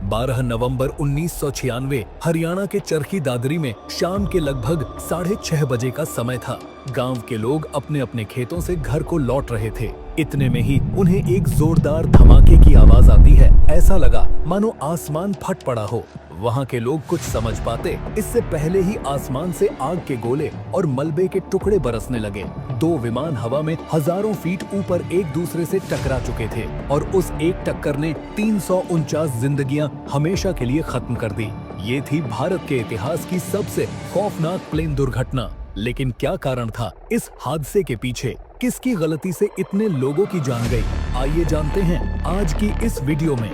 12 नवंबर 1996 हरियाणा के चरखी दादरी में शाम के लगभग 6:30 बजे का समय था। गांव के लोग अपने अपने खेतों से घर को लौट रहे थे। इतने में ही उन्हें एक जोरदार धमाके की आवाज आती है। ऐसा लगा मानो आसमान फट पड़ा हो। वहां के लोग कुछ समझ पाते इससे पहले ही आसमान से आग के गोले और मलबे के टुकड़े बरसने लगे। 2 विमान हवा में हजारों फीट ऊपर एक दूसरे से टकरा चुके थे और उस एक टक्कर ने 349 जिंदगियां हमेशा के लिए खत्म कर दी। ये थी भारत के इतिहास की सबसे खौफनाक प्लेन दुर्घटना। लेकिन क्या कारण था इस हादसे के पीछे? किसकी गलती से इतने लोगों की जान गई? आइए जानते हैं आज की इस वीडियो में।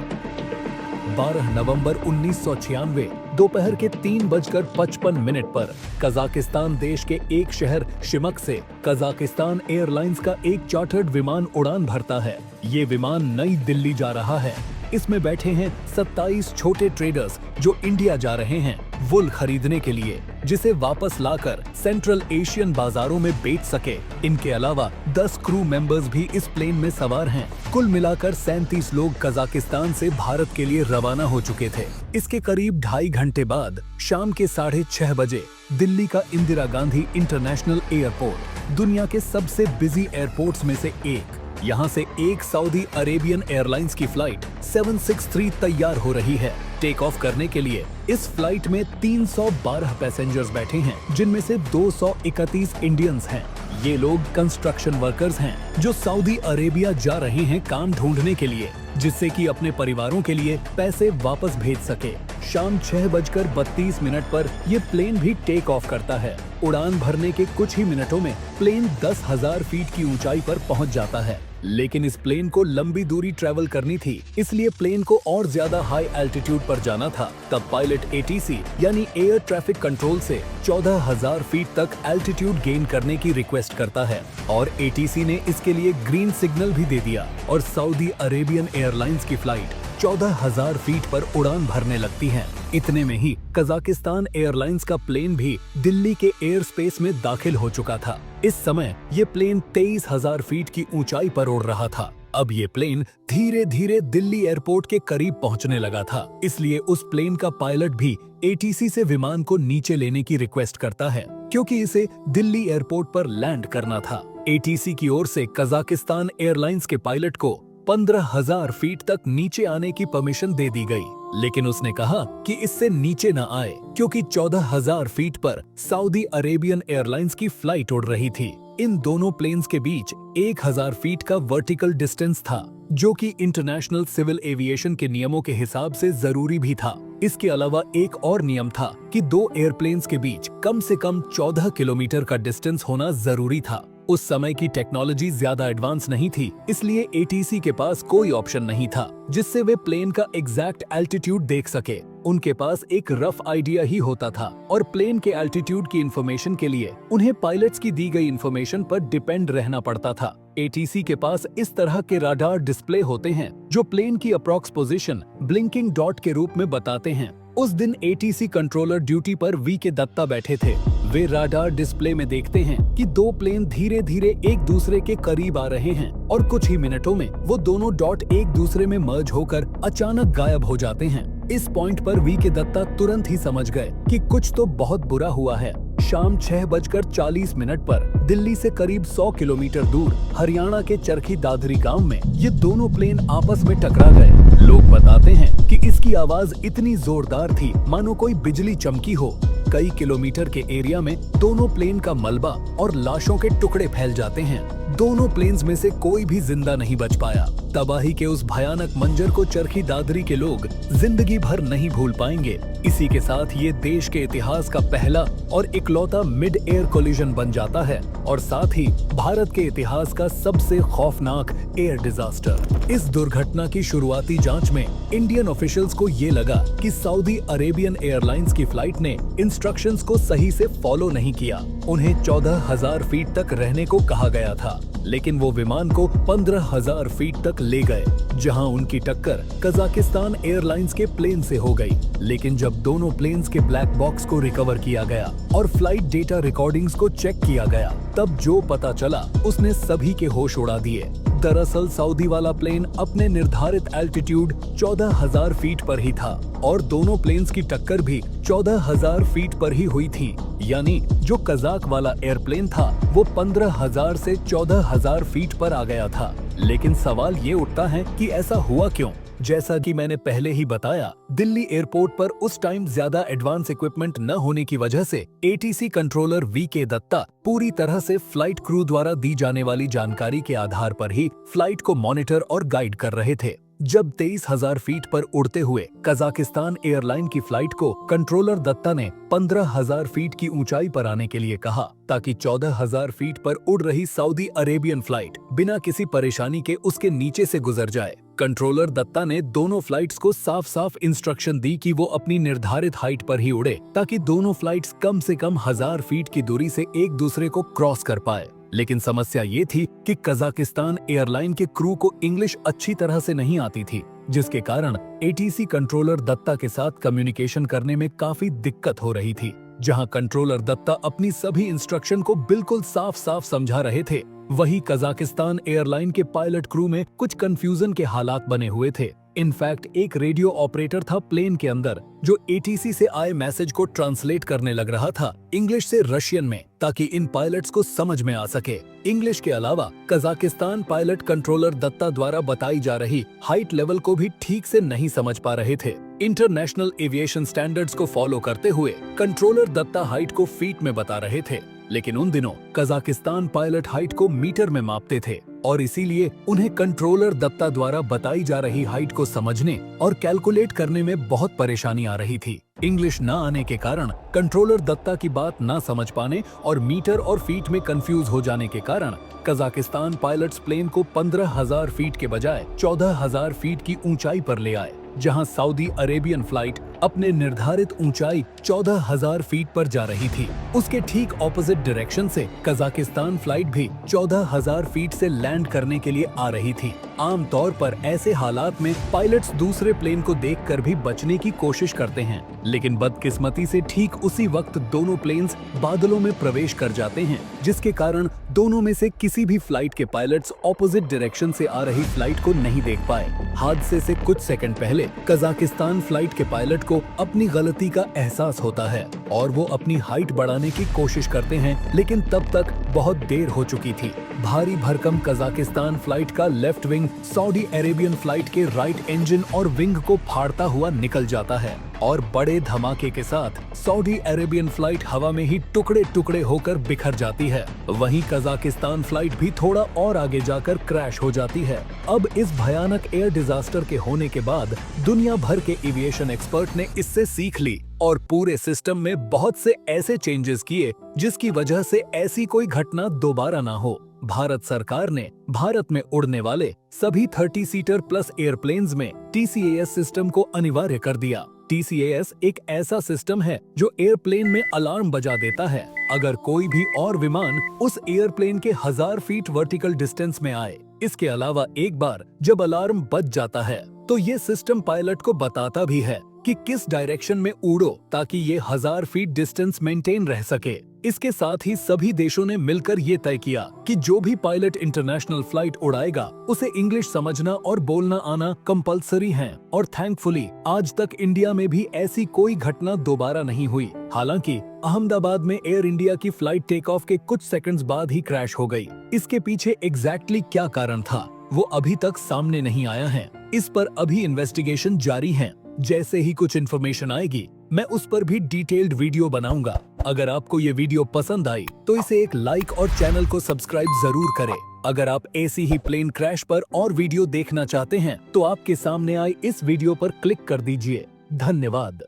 12 नवंबर 1996 दोपहर के 3:55 पर कजाकिस्तान देश के एक शहर शिमक से कजाकिस्तान एयरलाइंस का एक चार्टर्ड विमान उड़ान भरता है। ये विमान नई दिल्ली जा रहा है। इसमें बैठे हैं 27 छोटे ट्रेडर्स जो इंडिया जा रहे हैं वुल खरीदने के लिए, जिसे वापस लाकर सेंट्रल एशियन बाजारों में बेच सके। इनके अलावा 10 क्रू मेंबर्स भी इस प्लेन में सवार हैं। कुल मिलाकर 37 लोग कजाकिस्तान से भारत के लिए रवाना हो चुके थे। इसके करीब 2.5 घंटे बाद शाम के 6:30 बजे दिल्ली का इंदिरा गांधी इंटरनेशनल एयरपोर्ट, दुनिया के सबसे बिजी एयरपोर्ट्स में से एक, यहाँ से एक सऊदी अरेबियन एयरलाइंस की फ्लाइट 763 तैयार हो रही है टेक ऑफ करने के लिए। इस फ्लाइट में 312 पैसेंजर्स बैठे हैं, जिनमें से 231 इंडियंस हैं। ये लोग कंस्ट्रक्शन वर्कर्स हैं जो सऊदी अरेबिया जा रहे हैं काम ढूंढने के लिए, जिससे कि अपने परिवारों के लिए पैसे वापस भेज सके। शाम 6:32 पर ये प्लेन भी टेक ऑफ करता है। उड़ान भरने के कुछ ही मिनटों में प्लेन 10,000 फीट की ऊंचाई पर पहुंच जाता है। लेकिन इस प्लेन को लंबी दूरी ट्रेवल करनी थी, इसलिए प्लेन को और ज्यादा हाई एल्टीट्यूड पर जाना था। तब पायलट ATC यानी एयर ट्रैफिक कंट्रोल से 14,000 फीट तक एल्टीट्यूड गेन करने की रिक्वेस्ट करता है और ATC ने इसके लिए ग्रीन सिग्नल भी दे दिया और सऊदी अरेबियन एयरलाइंस की फ्लाइट 14,000 फीट पर उड़ान भरने लगती है। इतने में ही कजाकिस्तान एयरलाइंस का प्लेन भी दिल्ली के एयर स्पेस में दाखिल हो चुका था। इस समय ये प्लेन 23,000 फीट की ऊंचाई पर उड़ रहा था। अब ये प्लेन धीरे धीरे दिल्ली एयरपोर्ट के करीब पहुंचने लगा था, इसलिए उस प्लेन का पायलट भी ATC से विमान को नीचे लेने की रिक्वेस्ट करता है, क्योंकि इसे दिल्ली एयरपोर्ट पर लैंड करना था। ATC की ओर से कजाकिस्तान एयरलाइंस के पायलट को 15,000 फीट तक नीचे आने की परमिशन दे दी गई, लेकिन उसने कहा कि इससे नीचे न आए, क्योंकि 14,000 फीट पर सऊदी अरेबियन एयरलाइंस की फ्लाइट उड़ रही थी। इन दोनों प्लेन्स के बीच 1,000 फीट का वर्टिकल डिस्टेंस था, जो कि इंटरनेशनल सिविल एविएशन के नियमों के हिसाब से जरूरी भी था। इसके अलावा एक और नियम था कि 2 एयरप्लेन्स के बीच कम से कम 14 किलोमीटर का डिस्टेंस होना जरूरी था। उस समय की टेक्नोलॉजी ज्यादा एडवांस नहीं थी, इसलिए ATC के पास कोई ऑप्शन नहीं था जिससे वे प्लेन का एग्जैक्ट एल्टीट्यूड देख सके। उनके पास एक रफ आइडिया ही होता था और प्लेन के एल्टीट्यूड की इंफॉर्मेशन के लिए उन्हें पायलट्स की दी गई इंफॉर्मेशन पर डिपेंड रहना पड़ता था। ATC के पास इस तरह के राडार डिस्प्ले होते हैं जो प्लेन की अप्रॉक्स पोजीशन ब्लिंकिंग डॉट के रूप में बताते हैं। उस दिन ATC कंट्रोलर ड्यूटी पर VK दत्ता बैठे थे। वे राडार डिस्प्ले में देखते हैं कि 2 प्लेन धीरे धीरे एक दूसरे के करीब आ रहे हैं और कुछ ही मिनटों में वो दोनों डॉट एक दूसरे में मर्ज होकर अचानक गायब हो जाते हैं। इस पॉइंट पर VK दत्ता तुरंत ही समझ गए कि कुछ तो बहुत बुरा हुआ है। शाम 6:40 पर दिल्ली से करीब 100 किलोमीटर दूर हरियाणा के चरखी दादरी गांव में ये दोनों प्लेन आपस में टकरा गए। लोग बताते हैं कि इसकी आवाज इतनी जोरदार थी मानो कोई बिजली चमकी हो। कई किलोमीटर के एरिया में दोनों प्लेन का मलबा और लाशों के टुकड़े फैल जाते हैं। दोनों प्लेन्स में से कोई भी जिंदा नहीं बच पाया। तबाही के उस भयानक मंजर को चरखी दादरी के लोग जिंदगी भर नहीं भूल पाएंगे। इसी के साथ ये देश के इतिहास का पहला और इकलौता मिड एयर कोलिजन बन जाता है और साथ ही भारत के इतिहास का सबसे खौफनाक एयर डिजास्टर। इस दुर्घटना की शुरुआती जांच में इंडियन ऑफिशियल्स को ये लगा कि सऊदी अरेबियन एयरलाइंस की फ्लाइट ने इंस्ट्रक्शंस को सही से फॉलो नहीं किया। उन्हें 14,000 फीट तक रहने को कहा गया था, लेकिन वो विमान को 15,000 फीट तक ले गए, जहां उनकी टक्कर कजाकिस्तान एयरलाइंस के प्लेन से हो गई। लेकिन जब दोनों प्लेन्स के ब्लैक बॉक्स को रिकवर किया गया और फ्लाइट डेटा रिकॉर्डिंग्स को चेक किया गया, तब जो पता चला उसने सभी के होश उड़ा दिए। दरअसल सऊदी वाला प्लेन अपने निर्धारित एल्टीट्यूड 14,000 फीट पर ही था और दोनों प्लेन्स की टक्कर भी 14,000 फीट पर ही हुई थी। यानी जो कजाक वाला एयरप्लेन था वो 15,000 से 14,000 फीट पर आ गया था। लेकिन सवाल ये उठता है कि ऐसा हुआ क्यों? जैसा कि मैंने पहले ही बताया, दिल्ली एयरपोर्ट पर उस टाइम ज्यादा एडवांस इक्विपमेंट न होने की वजह से एटीसी कंट्रोलर वीके दत्ता पूरी तरह से फ्लाइट क्रू द्वारा दी जाने वाली जानकारी के आधार पर ही फ्लाइट को मॉनिटर और गाइड कर रहे थे। जब 23,000 फीट पर उड़ते हुए कजाकिस्तान एयरलाइन की फ्लाइट को कंट्रोलर दत्ता ने 15,000 फीट की ऊंचाई पर आने के लिए कहा ताकि 14,000 फीट पर उड़ रही सऊदी अरेबियन फ्लाइट बिना किसी परेशानी के उसके नीचे से गुजर जाए। कंट्रोलर दत्ता ने दोनों फ्लाइट्स को साफ साफ इंस्ट्रक्शन दी कि वो अपनी निर्धारित हाइट पर ही उड़े ताकि दोनों फ्लाइट्स कम से कम 1,000 फीट की दूरी से एक दूसरे को क्रॉस कर पाए। लेकिन समस्या ये थी कि कजाकिस्तान एयरलाइन के क्रू को इंग्लिश अच्छी तरह से नहीं आती थी, जिसके कारण एटीसी कंट्रोलर दत्ता के साथ कम्युनिकेशन करने में काफी दिक्कत हो रही थी। जहां कंट्रोलर दत्ता अपनी सभी इंस्ट्रक्शन को बिल्कुल साफ साफ समझा रहे थे, वहीं कजाकिस्तान एयरलाइन के पायलट क्रू में कुछ कंफ्यूजन के हालात बने हुए थे। इनफैक्ट एक रेडियो ऑपरेटर था प्लेन के अंदर जो एटीसी से आए मैसेज को ट्रांसलेट करने लग रहा था इंग्लिश से रशियन में ताकि इन पायलट्स को समझ में आ सके। इंग्लिश के अलावा कजाकिस्तान पायलट कंट्रोलर दत्ता द्वारा बताई जा रही हाइट लेवल को भी ठीक से नहीं समझ पा रहे थे। इंटरनेशनल एविएशन स्टैंडर्ड्स को फॉलो करते हुए कंट्रोलर दत्ता हाइट को फीट में बता रहे थे, लेकिन उन दिनों कजाकिस्तान पायलट हाइट को मीटर में मापते थे और इसीलिए उन्हें कंट्रोलर दत्ता द्वारा बताई जा रही हाइट को समझने और कैलकुलेट करने में बहुत परेशानी आ रही थी। इंग्लिश न आने के कारण कंट्रोलर दत्ता की बात न समझ पाने और मीटर और फीट में कंफ्यूज हो जाने के कारण कजाकिस्तान पायलट्स प्लेन को 15,000 फीट के बजाय 14,000 फीट की ऊंचाई पर ले आए, जहां सऊदी अरेबियन फ्लाइट अपने निर्धारित ऊंचाई 14,000 फीट पर जा रही थी। उसके ठीक ऑपोजिट डायरेक्शन से कजाकिस्तान फ्लाइट भी 14,000 फीट से लैंड करने के लिए आ रही थी। आमतौर पर ऐसे हालात में पायलट्स दूसरे प्लेन को देखकर भी बचने की कोशिश करते हैं, लेकिन बदकिस्मती से ठीक उसी वक्त दोनों प्लेन्स बादलों में प्रवेश कर जाते हैं, जिसके कारण दोनों में से किसी भी फ्लाइट के पायलट्स ऑपोजिट डायरेक्शन से आ रही फ्लाइट को नहीं देख पाए। हादसे से कुछ सेकंड पहले कजाकिस्तान फ्लाइट के पायलट को अपनी गलती का एहसास होता है और वो अपनी हाइट बढ़ाने की कोशिश करते हैं, लेकिन तब तक बहुत देर हो चुकी थी। भारी भरकम कजाकिस्तान फ्लाइट का left wing Saudi Arabian flight के राइट इंजन और विंग को फाड़ता हुआ निकल जाता है और बड़े धमाके के साथ सऊदी अरेबियन फ्लाइट हवा में ही टुकड़े टुकड़े होकर बिखर जाती है। वहीं कजाकिस्तान फ्लाइट भी थोड़ा और आगे जाकर क्रैश हो जाती है। अब इस भयानक एयर डिजास्टर के होने के बाद दुनिया भर के एविएशन एक्सपर्ट ने इससे सीख ली और पूरे सिस्टम में बहुत से ऐसे चेंजेस किए जिसकी वजह से ऐसी कोई घटना दोबारा ना हो। भारत सरकार ने भारत में उड़ने वाले सभी 30 सीटर प्लस एयरप्लेन्स में TCAS सिस्टम को अनिवार्य कर दिया। TCAS एक ऐसा सिस्टम है जो एयरप्लेन में अलार्म बजा देता है अगर कोई भी और विमान उस एयरप्लेन के 1,000 फीट वर्टिकल डिस्टेंस में आए। इसके अलावा एक बार जब अलार्म बज जाता है तो ये सिस्टम पायलट को बताता भी है कि किस डायरेक्शन में उड़ो ताकि ये 1,000 फीट डिस्टेंस मेंटेन रह सके। इसके साथ ही सभी देशों ने मिलकर ये तय किया कि जो भी पायलट इंटरनेशनल फ्लाइट उड़ाएगा उसे इंग्लिश समझना और बोलना आना कंपलसरी है और थैंकफुली आज तक इंडिया में भी ऐसी कोई घटना दोबारा नहीं हुई। हालांकि अहमदाबाद में एयर इंडिया की फ्लाइट टेक ऑफ के कुछ सेकंड्स बाद ही क्रैश हो गई। इसके पीछे एग्जैक्टली क्या कारण था वो अभी तक सामने नहीं आया है। इस पर अभी इन्वेस्टिगेशन जारी है। जैसे ही कुछ इन्फॉर्मेशन आएगी मैं उस पर भी डिटेल्ड वीडियो बनाऊंगा। अगर आपको ये वीडियो पसंद आई तो इसे एक लाइक और चैनल को सब्सक्राइब जरूर करें। अगर आप ऐसी ही प्लेन क्रैश पर और वीडियो देखना चाहते हैं तो आपके सामने आई इस वीडियो पर क्लिक कर दीजिए। धन्यवाद।